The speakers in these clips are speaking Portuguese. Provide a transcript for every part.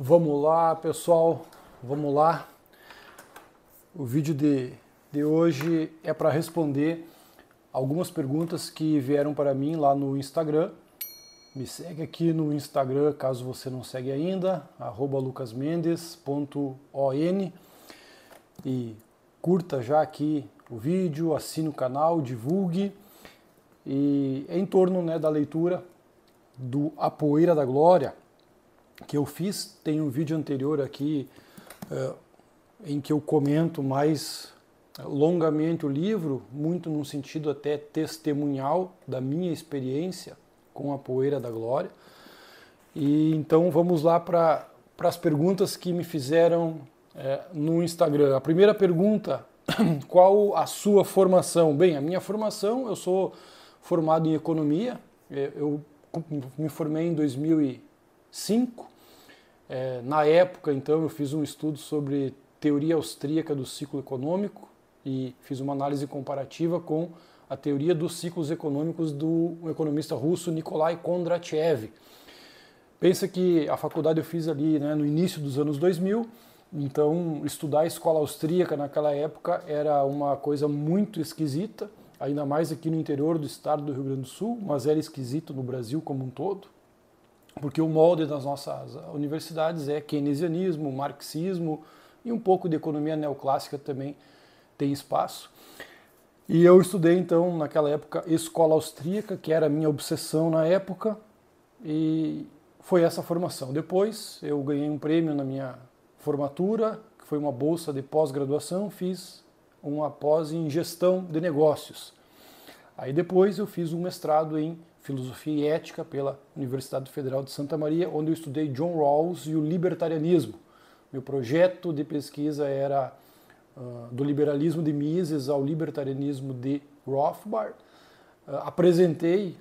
Vamos lá, pessoal, vamos lá. O vídeo de hoje é para responder algumas perguntas que vieram para mim lá no Instagram. Me segue aqui no Instagram, caso você não segue ainda, @lucasmendes.on, e curta já aqui o vídeo, assine o canal, divulgue. E é em torno, né, da leitura do A Poeira da Glória, que eu fiz. Tem um vídeo anterior aqui em que eu comento mais longamente o livro, muito num sentido até testemunhal da minha experiência com A Poeira da Glória. E então vamos lá para as perguntas que me fizeram no Instagram. A primeira pergunta: qual a sua formação? Bem, a minha formação, eu sou formado em economia, eu me formei em 2005. Na época, então, eu fiz um estudo sobre teoria austríaca do ciclo econômico e fiz uma análise comparativa com a teoria dos ciclos econômicos do economista russo Nikolai Kondratiev. Pensa que a faculdade eu fiz ali, né, no início dos anos 2000, então estudar a escola austríaca naquela época era uma coisa muito esquisita, ainda mais aqui no interior do estado do Rio Grande do Sul, mas era esquisito no Brasil como um todo, porque o molde das nossas universidades é keynesianismo, marxismo e um pouco de economia neoclássica também tem espaço. E eu estudei então naquela época escola austríaca, que era a minha obsessão na época, e foi essa formação. Depois eu ganhei um prêmio na minha formatura, que foi uma bolsa de pós-graduação, fiz uma pós em gestão de negócios. Aí depois eu fiz um mestrado em filosofia e ética pela Universidade Federal de Santa Maria, onde eu estudei John Rawls e o libertarianismo. Meu projeto de pesquisa era do liberalismo de Mises ao libertarianismo de Rothbard. Apresentei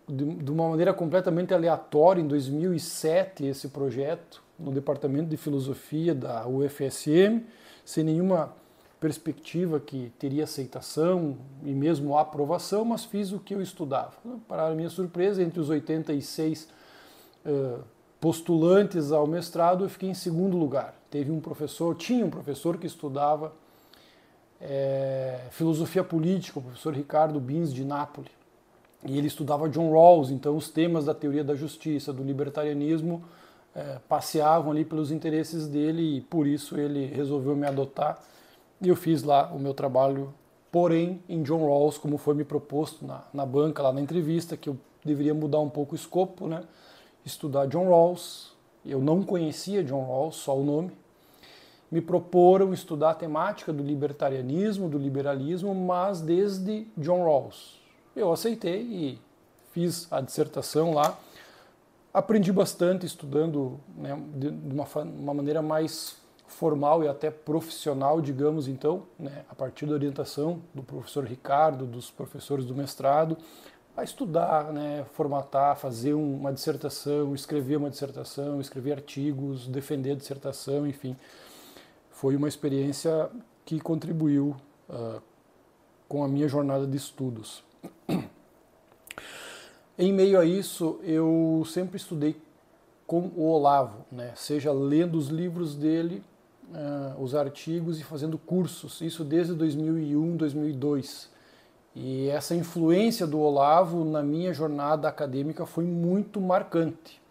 de uma maneira completamente aleatória em 2007 esse projeto no departamento de filosofia da UFSM, sem nenhuma perspectiva que teria aceitação e mesmo aprovação, mas fiz o que eu estudava. Para a minha surpresa, entre os 86 postulantes ao mestrado, eu fiquei em segundo lugar. Tinha um professor que estudava filosofia política, o professor Ricardo Bins de Nápoles, e ele estudava John Rawls, então os temas da teoria da justiça, do libertarianismo, passeavam ali pelos interesses dele, e por isso ele resolveu me adotar. E eu fiz lá o meu trabalho, porém em John Rawls, como foi me proposto na banca, lá na entrevista, que eu deveria mudar um pouco o escopo, né? Estudar John Rawls. Eu não conhecia John Rawls, só o nome. Me proporam estudar a temática do libertarianismo, do liberalismo, mas desde John Rawls. Eu aceitei e fiz a dissertação lá. Aprendi bastante estudando, né, de uma maneira mais formal e até profissional, digamos, então, né, a partir da orientação do professor Ricardo, dos professores do mestrado, a estudar, né, formatar, fazer uma dissertação, escrever artigos, defender a dissertação, enfim. Foi uma experiência que contribuiu com a minha jornada de estudos. Em meio a isso, eu sempre estudei com o Olavo, né, seja lendo os livros dele, os artigos e fazendo cursos, isso desde 2001, 2002. E essa influência do Olavo na minha jornada acadêmica foi muito marcante.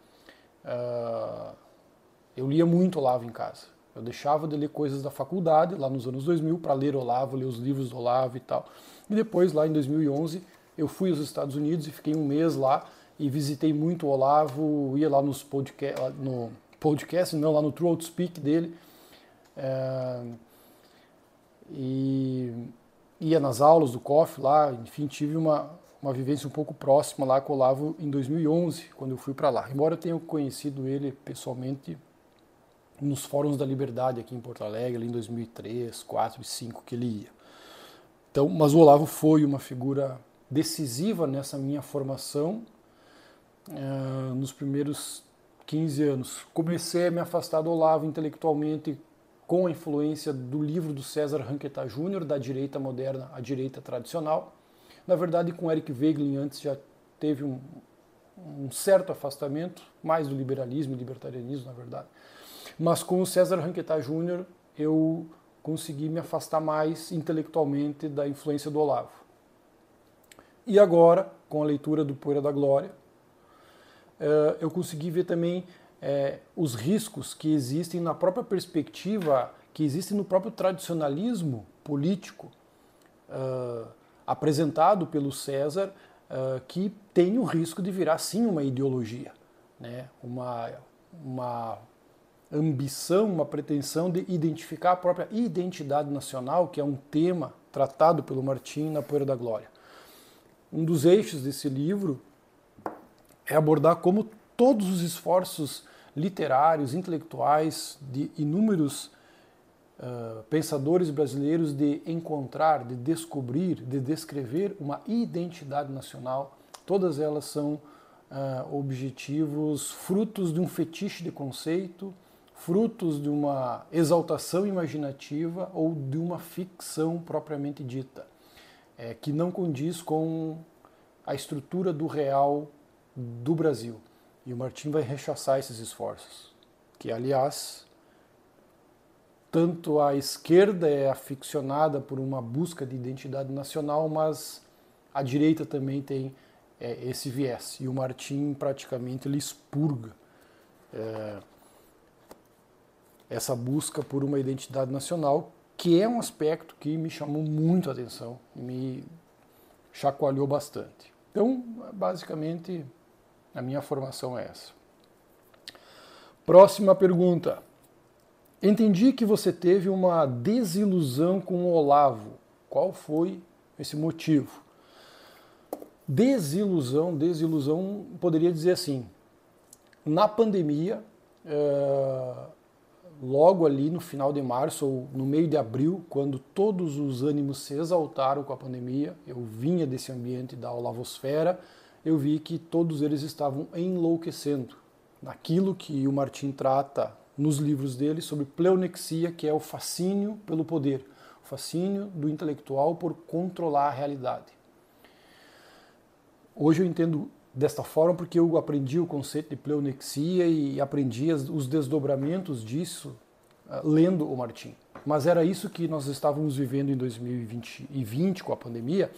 Eu lia muito Olavo em casa. Eu deixava de ler coisas da faculdade, lá nos anos 2000, para ler Olavo, ler os livros do Olavo e tal. E depois, lá em 2011, eu fui aos Estados Unidos e fiquei um mês lá e visitei muito o Olavo, ia lá nos lá no Throat Speak dele, e ia nas aulas do COF lá, enfim, tive uma vivência um pouco próxima lá com o Olavo em 2011, quando eu fui para lá. Embora eu tenha conhecido ele pessoalmente nos Fóruns da Liberdade aqui em Porto Alegre, ali em 2003, 2004 e 2005 que ele ia. Então, mas o Olavo foi uma figura decisiva nessa minha formação nos primeiros 15 anos. Comecei a me afastar do Olavo intelectualmente com a influência do livro do César Ranqueta Júnior, Da Direita Moderna à Direita Tradicional. Na verdade, com Eric Voegelin antes já teve um certo afastamento, mais do liberalismo e libertarianismo, na verdade. Mas com o César Ranquetá Júnior eu consegui me afastar mais intelectualmente da influência do Olavo. E agora, com a leitura do Poeira da Glória, eu consegui ver também os riscos que existem na própria perspectiva, que existem no próprio tradicionalismo político apresentado pelo César, que tem o risco de virar sim uma ideologia, né? Uma ambição, uma pretensão de identificar a própria identidade nacional, que é um tema tratado pelo Martim na Poeira da Glória. Um dos eixos desse livro é abordar como todos os esforços literários, intelectuais, de inúmeros pensadores brasileiros de encontrar, de descobrir, de descrever uma identidade nacional, todas elas são objetivos frutos de um fetiche de conceito, frutos de uma exaltação imaginativa ou de uma ficção propriamente dita, que não condiz com a estrutura do real do Brasil. E o Martim vai rechaçar esses esforços, que, aliás, tanto a esquerda é aficionada por uma busca de identidade nacional, mas a direita também tem esse viés. E o Martim, praticamente, ele expurga essa busca por uma identidade nacional, que é um aspecto que me chamou muito a atenção e me chacoalhou bastante. Então, basicamente, a minha formação é essa. Próxima pergunta. Entendi que você teve uma desilusão com o Olavo. Qual foi esse motivo? Desilusão, poderia dizer assim. Na pandemia, logo ali no final de março ou no meio de abril, quando todos os ânimos se exaltaram com a pandemia, eu vinha desse ambiente da olavosfera, eu vi que todos eles estavam enlouquecendo naquilo que o Martim trata nos livros dele sobre pleonexia, que é o fascínio pelo poder, o fascínio do intelectual por controlar a realidade. Hoje eu entendo desta forma porque eu aprendi o conceito de pleonexia e aprendi os desdobramentos disso lendo o Martim. Mas era isso que nós estávamos vivendo em 2020 com a pandemia,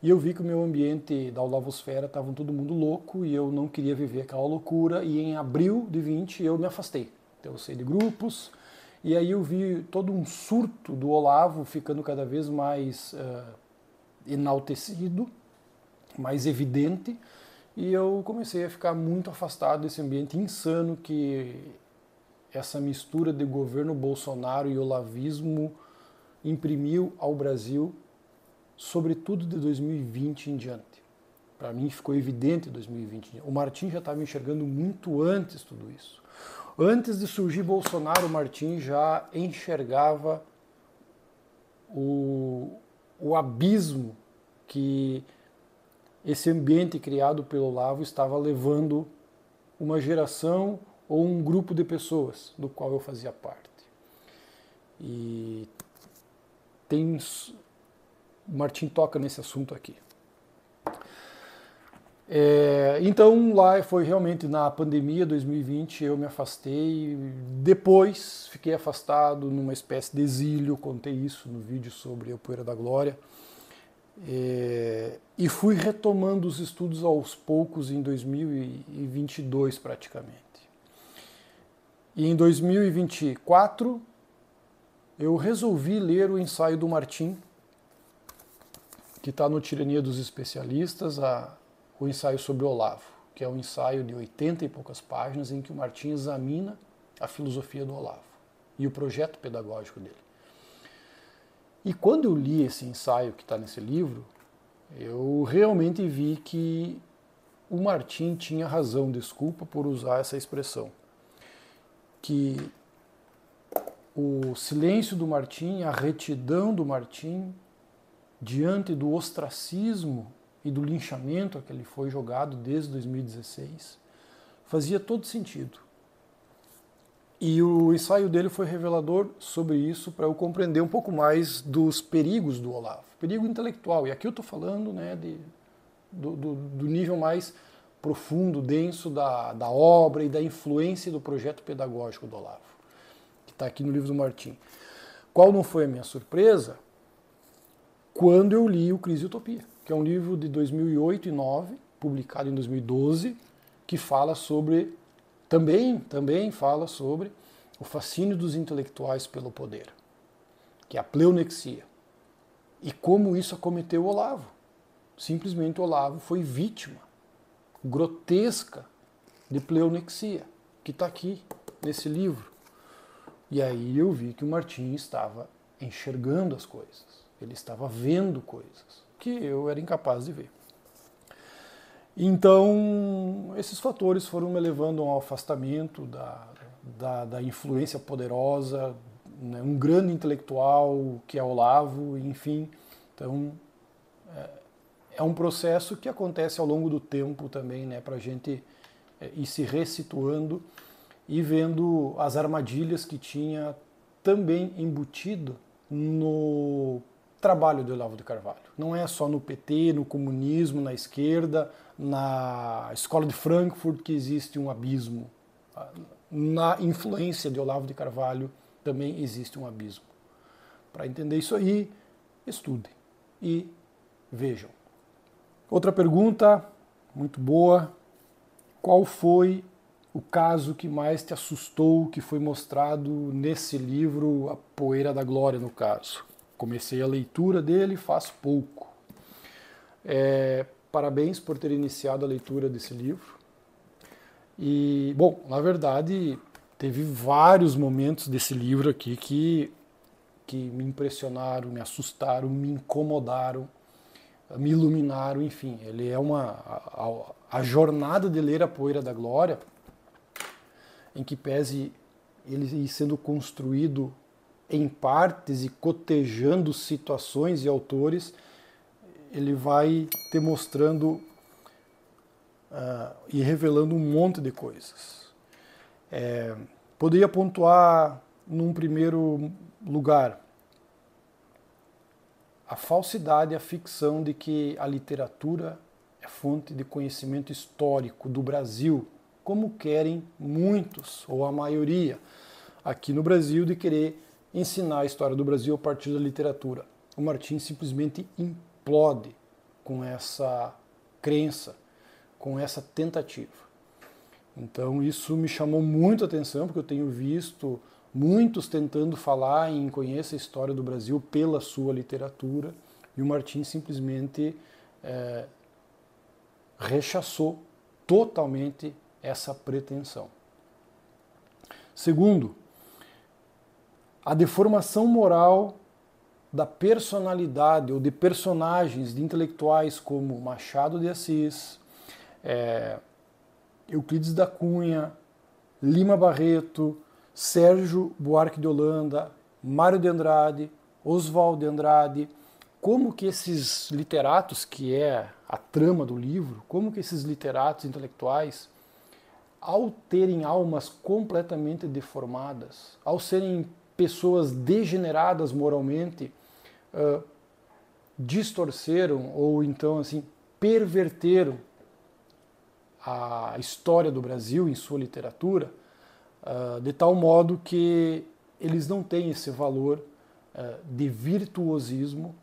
e eu vi que o meu ambiente da olavosfera estava todo mundo louco e eu não queria viver aquela loucura, e em abril de 20 eu me afastei. Então eu saí de grupos, e aí eu vi todo um surto do Olavo ficando cada vez mais enaltecido, mais evidente, e eu comecei a ficar muito afastado desse ambiente insano que essa mistura de governo Bolsonaro e olavismo imprimiu ao Brasil, sobretudo de 2020 em diante. Para mim ficou evidente em 2020. O Martim já estava enxergando muito antes tudo isso. Antes de surgir Bolsonaro, o Martim já enxergava o abismo que esse ambiente criado pelo Olavo estava levando uma geração ou um grupo de pessoas do qual eu fazia parte. E o Martim toca nesse assunto aqui. Então lá foi realmente na pandemia 2020, eu me afastei, depois fiquei afastado numa espécie de exílio, contei isso no vídeo sobre a Poeira da Glória, e fui retomando os estudos aos poucos em 2022 praticamente. E em 2024 eu resolvi ler o ensaio do Martim, que está no Tirania dos Especialistas, o ensaio sobre o Olavo, que é um ensaio de 80 e poucas páginas em que o Martim examina a filosofia do Olavo e o projeto pedagógico dele. E quando eu li esse ensaio que está nesse livro, eu realmente vi que o Martim tinha razão, desculpa por usar essa expressão, que o silêncio do Martim, a retidão do Martim diante do ostracismo e do linchamento a que ele foi jogado desde 2016, fazia todo sentido. E o ensaio dele foi revelador sobre isso, para eu compreender um pouco mais dos perigos do Olavo. Perigo intelectual, e aqui eu estou falando, né, do nível mais profundo, denso da obra e da influência do projeto pedagógico do Olavo, que está aqui no livro do Martim. Qual não foi a minha surpresa? Quando eu li o Crise e Utopia, que é um livro de 2008 e 2009, publicado em 2012, que fala sobre, também fala sobre o fascínio dos intelectuais pelo poder, que é a pleonexia. E como isso acometeu o Olavo. Simplesmente o Olavo foi vítima grotesca de pleonexia, que está aqui nesse livro. E aí eu vi que o Martim estava enxergando as coisas, ele estava vendo coisas que eu era incapaz de ver. Então, esses fatores foram me levando a um afastamento da influência poderosa, né, um grande intelectual que é Olavo, enfim. Então, é um processo que acontece ao longo do tempo também, né, para a gente ir se ressituando e vendo as armadilhas que tinha também embutido no trabalho do Olavo de Carvalho. Não é só no PT, no comunismo, na esquerda, na Escola de Frankfurt que existe um abismo. Na influência de Olavo de Carvalho também existe um abismo. Para entender isso aí, estudem e vejam. Outra pergunta, muito boa. Qual foi o caso que mais te assustou, que foi mostrado nesse livro, A Poeira da Glória, no caso? Comecei a leitura dele faz pouco. Parabéns por ter iniciado a leitura desse livro. E, bom, na verdade, teve vários momentos desse livro aqui que me impressionaram, me assustaram, me incomodaram, me iluminaram, enfim. Ele é a jornada de ler A Poeira da Glória, em que pese ele ir sendo construído em partes e cotejando situações e autores, ele vai te mostrando e revelando um monte de coisas. Poderia pontuar num primeiro lugar a falsidade e a ficção de que a literatura é fonte de conhecimento histórico do Brasil, como querem muitos, ou a maioria, aqui no Brasil, de querer ensinar a história do Brasil a partir da literatura. O Martim simplesmente implode com essa crença, com essa tentativa. Então isso me chamou muito a atenção, porque eu tenho visto muitos tentando falar em conhecer a história do Brasil pela sua literatura, e o Martim simplesmente rechaçou totalmente essa pretensão. Segundo, a deformação moral da personalidade ou de personagens, de intelectuais como Machado de Assis, Euclides da Cunha, Lima Barreto, Sérgio Buarque de Holanda, Mário de Andrade, Oswald de Andrade, como que esses literatos, que é a trama do livro, como que esses literatos intelectuais, ao terem almas completamente deformadas, ao serem pessoas degeneradas moralmente, distorceram ou então assim perverteram a história do Brasil em sua literatura, de tal modo que eles não têm esse valor de virtuosismo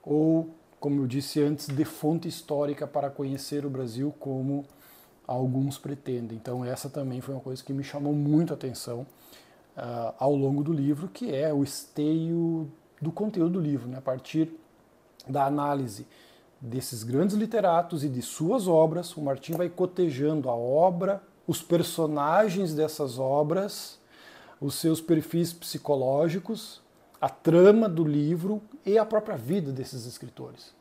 ou, como eu disse antes, de fonte histórica para conhecer o Brasil como alguns pretendem. Então essa também foi uma coisa que me chamou muito a atenção ao longo do livro, que é o esteio do conteúdo do livro, né? A partir da análise desses grandes literatos e de suas obras, o Martim vai cotejando a obra, os personagens dessas obras, os seus perfis psicológicos, a trama do livro e a própria vida desses escritores.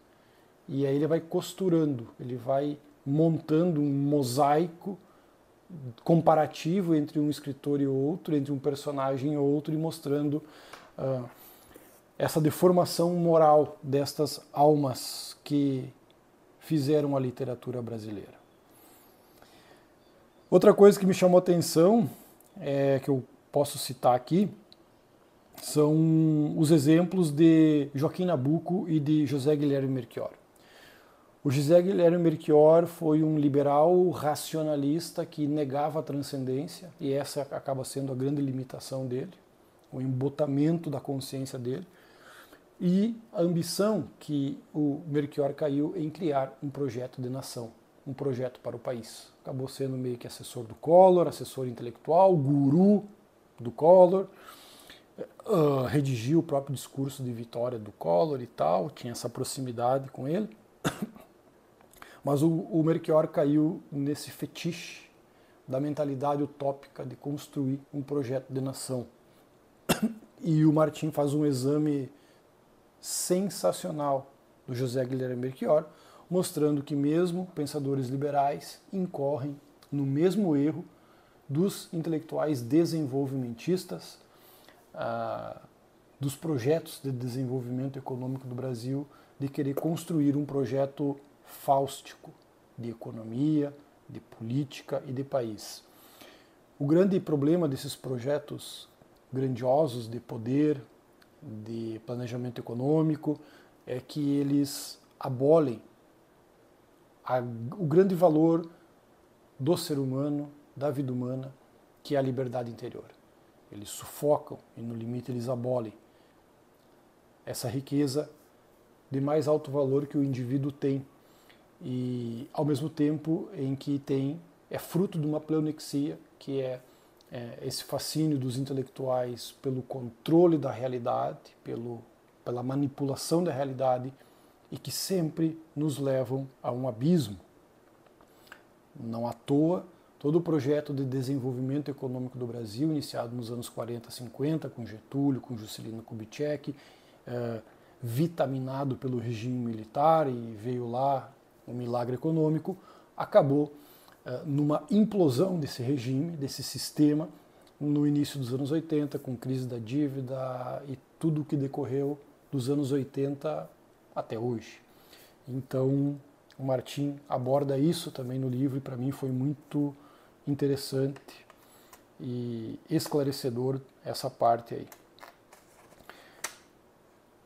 E aí ele vai costurando, ele vai montando um mosaico comparativo entre um escritor e outro, entre um personagem e outro, e mostrando essa deformação moral destas almas que fizeram a literatura brasileira. Outra coisa que me chamou a atenção, que eu posso citar aqui, são os exemplos de Joaquim Nabuco e de José Guilherme Melchior. O José Guilherme Melchior foi um liberal racionalista que negava a transcendência, e essa acaba sendo a grande limitação dele, o embotamento da consciência dele, e a ambição que o Melchior caiu em criar um projeto de nação, um projeto para o país. Acabou sendo meio que assessor do Collor, assessor intelectual, guru do Collor, redigiu o próprio discurso de vitória do Collor e tal, tinha essa proximidade com ele. Mas o Melchior caiu nesse fetiche da mentalidade utópica de construir um projeto de nação. E o Martim faz um exame sensacional do José Guilherme Melchior, mostrando que mesmo pensadores liberais incorrem no mesmo erro dos intelectuais desenvolvimentistas, dos projetos de desenvolvimento econômico do Brasil, de querer construir um projeto fáustico de economia, de política e de país. O grande problema desses projetos grandiosos de poder, de planejamento econômico, é que eles abolem o grande valor do ser humano, da vida humana, que é a liberdade interior. Eles sufocam e, no limite, eles abolem essa riqueza de mais alto valor que o indivíduo tem, e ao mesmo tempo em que é fruto de uma pleonexia, que é esse fascínio dos intelectuais pelo controle da realidade, pela manipulação da realidade, e que sempre nos levam a um abismo. Não à toa, todo o projeto de desenvolvimento econômico do Brasil, iniciado nos anos 40, 50, com Getúlio, com Juscelino Kubitschek, vitaminado pelo regime militar, e veio lá o milagre econômico, acabou numa implosão desse regime, desse sistema, no início dos anos 80, com crise da dívida e tudo o que decorreu dos anos 80 até hoje. Então, o Martim aborda isso também no livro, e para mim foi muito interessante e esclarecedor essa parte aí.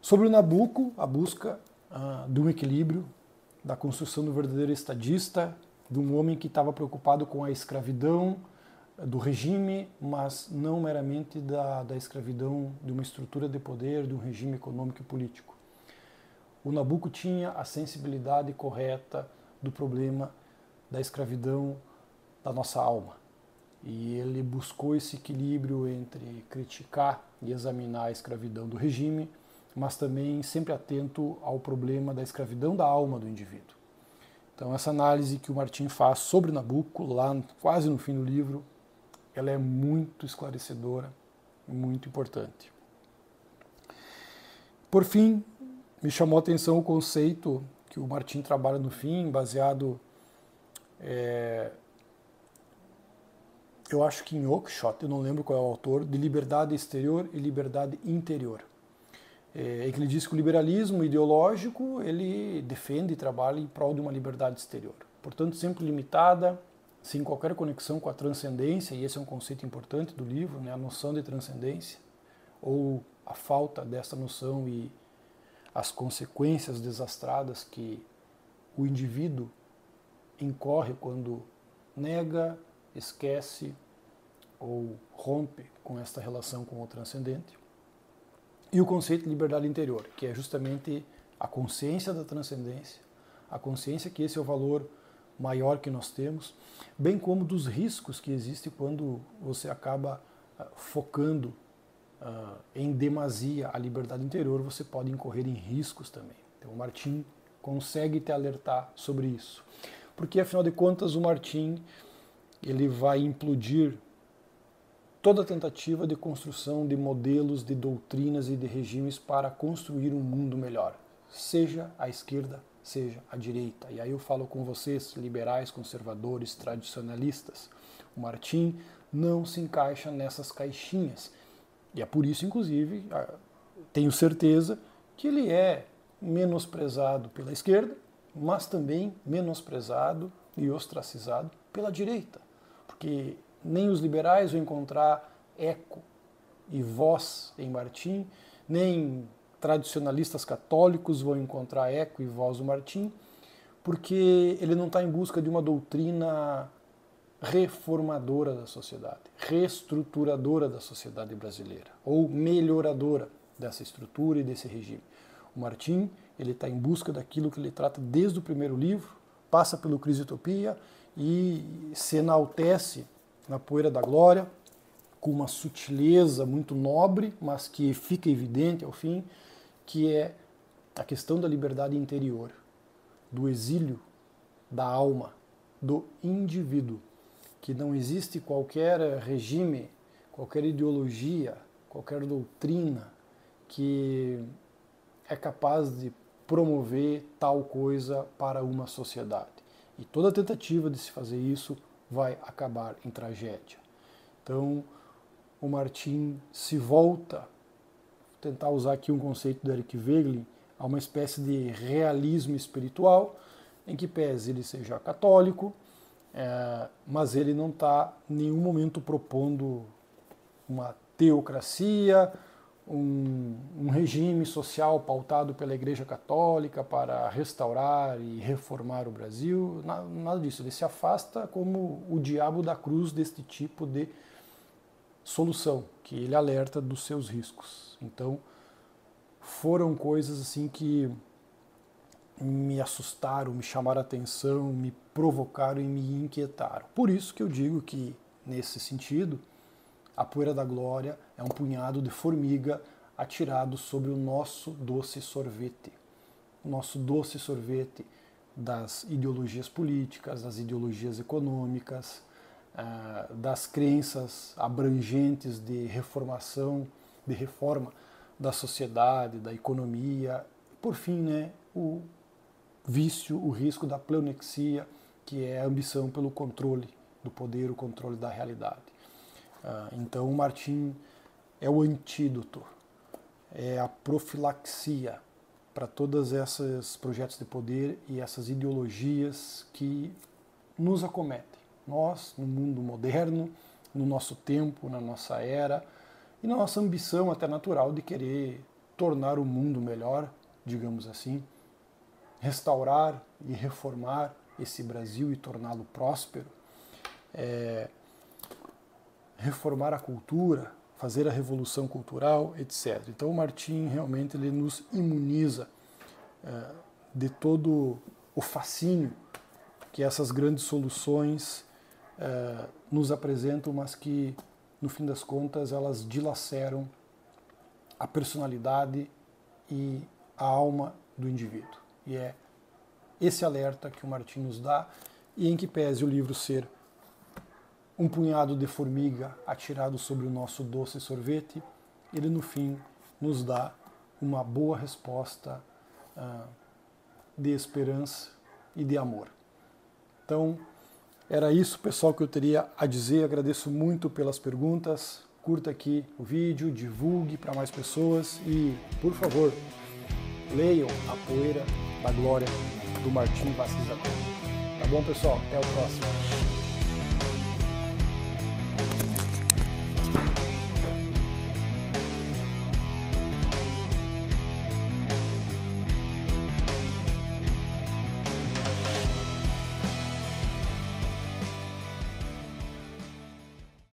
Sobre o Nabucco, a busca de um equilíbrio, da construção do verdadeiro estadista, de um homem que estava preocupado com a escravidão do regime, mas não meramente da escravidão de uma estrutura de poder, de um regime econômico e político. O Nabucco tinha a sensibilidade correta do problema da escravidão da nossa alma. E ele buscou esse equilíbrio entre criticar e examinar a escravidão do regime, mas também sempre atento ao problema da escravidão da alma do indivíduo. Então, essa análise que o Martim faz sobre Nabucco, lá quase no fim do livro, ela é muito esclarecedora e muito importante. Por fim, me chamou a atenção o conceito que o Martim trabalha no fim, baseado, eu acho que em Oakeshott, eu não lembro qual é o autor, de liberdade exterior e liberdade interior. É que ele diz que o liberalismo ideológico ele defende e trabalha em prol de uma liberdade exterior, portanto sempre limitada, sem qualquer conexão com a transcendência, e esse é um conceito importante do livro, né, a noção de transcendência, ou a falta dessa noção e as consequências desastradas que o indivíduo incorre quando nega, esquece ou rompe com esta relação com o transcendente. E o conceito de liberdade interior, que é justamente a consciência da transcendência, a consciência que esse é o valor maior que nós temos, bem como dos riscos que existem quando você acaba focando em demasia a liberdade interior, você pode incorrer em riscos também. Então o Martim consegue te alertar sobre isso. Porque afinal de contas o Martim ele vai implodir toda a tentativa de construção de modelos, de doutrinas e de regimes para construir um mundo melhor, seja à esquerda, seja à direita. E aí eu falo com vocês, liberais, conservadores, tradicionalistas. O Martim não se encaixa nessas caixinhas. E é por isso, inclusive, tenho certeza que ele é menosprezado pela esquerda, mas também menosprezado e ostracizado pela direita. Porque nem os liberais vão encontrar eco e voz em Martim, nem tradicionalistas católicos vão encontrar eco e voz no Martim, porque ele não está em busca de uma doutrina reformadora da sociedade, reestruturadora da sociedade brasileira, ou melhoradora dessa estrutura e desse regime. O Martim, ele está em busca daquilo que ele trata desde o primeiro livro, passa pelo Crisitopia e se enaltece na Poeira da Glória, com uma sutileza muito nobre, mas que fica evidente ao fim, que é a questão da liberdade interior, do exílio da alma, do indivíduo, que não existe qualquer regime, qualquer ideologia, qualquer doutrina que é capaz de promover tal coisa para uma sociedade. E toda tentativa de se fazer isso vai acabar em tragédia. Então, o Martim se volta, vou tentar usar aqui um conceito do Eric Wegelin, a uma espécie de realismo espiritual, em que pese ele seja católico, mas ele não está em nenhum momento propondo uma teocracia, um regime social pautado pela Igreja Católica para restaurar e reformar o Brasil, nada disso. Ele se afasta como o diabo da cruz deste tipo de solução, que ele alerta dos seus riscos. Então, foram coisas assim que me assustaram, me chamaram a atenção, me provocaram e me inquietaram. Por isso que eu digo que, nesse sentido, a Poeira da Glória é um punhado de formiga atirado sobre o nosso doce sorvete. O nosso doce sorvete das ideologias políticas, das ideologias econômicas, das crenças abrangentes de reformação, de reforma da sociedade, da economia. Por fim, né, o vício, o risco da pleonexia, que é a ambição pelo controle do poder, o controle da realidade. Então, o Martim é o antídoto, é a profilaxia para todos esses projetos de poder e essas ideologias que nos acometem. Nós, no mundo moderno, no nosso tempo, na nossa era, e na nossa ambição até natural de querer tornar o mundo melhor, digamos assim, restaurar e reformar esse Brasil e torná-lo próspero, reformar a cultura, fazer a revolução cultural, etc. Então o Martim realmente ele nos imuniza de todo o fascínio que essas grandes soluções nos apresentam, mas que, no fim das contas, elas dilaceram a personalidade e a alma do indivíduo. E é esse alerta que o Martim nos dá, e em que pese o livro ser um punhado de formiga atirado sobre o nosso doce sorvete, ele no fim nos dá uma boa resposta de esperança e de amor. Então, era isso, pessoal, que eu teria a dizer. Agradeço muito pelas perguntas. Curta aqui o vídeo, divulgue para mais pessoas e, por favor, leiam A Poeira da Glória, do Martim Vaz Quisatão. Tá bom, pessoal? Até o próximo.